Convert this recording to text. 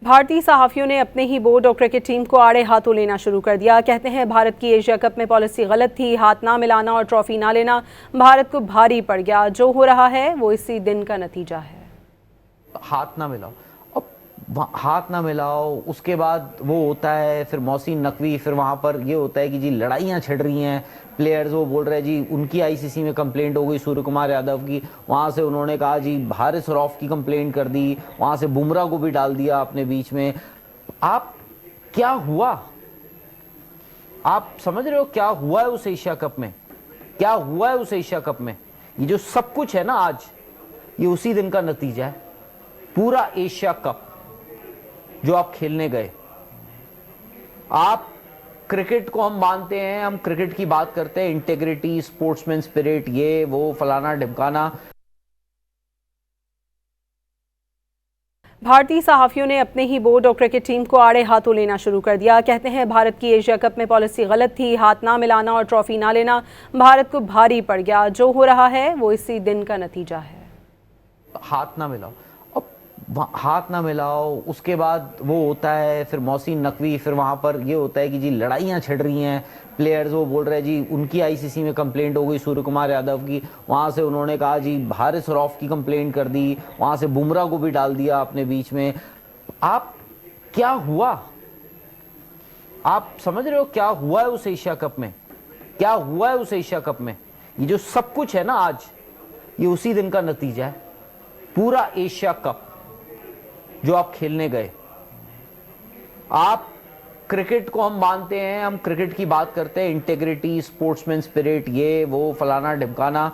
भारतीय सहाफियों ने अपने ही बोर्ड और क्रिकेट टीम को आड़े हाथों लेना शुरू कर दिया। कहते हैं भारत की एशिया कप में पॉलिसी गलत थी, हाथ ना मिलाना और ट्रॉफी ना लेना भारत को भारी पड़ गया। जो हो रहा है वो इसी दिन का नतीजा है। हाथ ना मिलाओ, अब हाथ ना मिलाओ, उसके बाद वो होता है फिर मौसीन नकवी, फिर वहां पर ये होता है कि जी लड़ाइयां छिड़ रही हैं प्लेयर्स, वो बोल रहे हैं जी उनकी आईसीसी में कंप्लेंट हो गई सूर्य कुमार यादव की, वहां से उन्होंने कहा जी हारिस रऊफ की कंप्लेंट कर दी, वहां से बुमराह को भी डाल दिया अपने बीच में। आप क्या हुआ, आप समझ रहे हो क्या हुआ है उस एशिया कप में, क्या हुआ है उस एशिया कप में? ये जो सब कुछ है ना आज, ये उसी दिन का नतीजा है। पूरा एशिया कप जो आप खेलने गए, आप क्रिकेट को हम मानते हैं, हम क्रिकेट की बात करते हैं, इंटेग्रिटी, स्पोर्ट्समैन स्पिरिट, ये वो फलाना ढिमकाना। भारतीय सहाफियों ने अपने ही बोर्ड और क्रिकेट टीम को आड़े हाथों लेना शुरू कर दिया। कहते हैं भारत की एशिया कप में पॉलिसी गलत थी, हाथ ना मिलाना और ट्रॉफी ना लेना भारत को भारी पड़ गया। जो हो रहा है वो इसी दिन का नतीजा है। हाथ ना मिलाओ, अब हाथ ना मिलाओ, उसके बाद वो होता है फिर मौसीन नकवी, फिर वहां पर ये होता है कि जी लड़ाइयां छिड़ रही हैं प्लेयर्स, वो बोल रहे हैं जी उनकी आईसीसी में कंप्लेंट हो गई सूर्य कुमार यादव की, वहां से उन्होंने कहा जी हारिस रऊफ की कंप्लेंट कर दी, वहां से बुमराह को भी डाल दिया अपने बीच में। आप क्या हुआ, आप समझ रहे हो क्या हुआ है उस एशिया कप में, क्या हुआ है उस एशिया कप में? ये जो सब कुछ है ना आज, ये उसी दिन का नतीजा है। पूरा एशिया कप जो आप खेलने गए, आप क्रिकेट को हम मानते हैं, हम क्रिकेट की बात करते हैं, इंटेग्रिटी, स्पोर्ट्समैन स्पिरिट, ये वो फलाना ढिमकाना।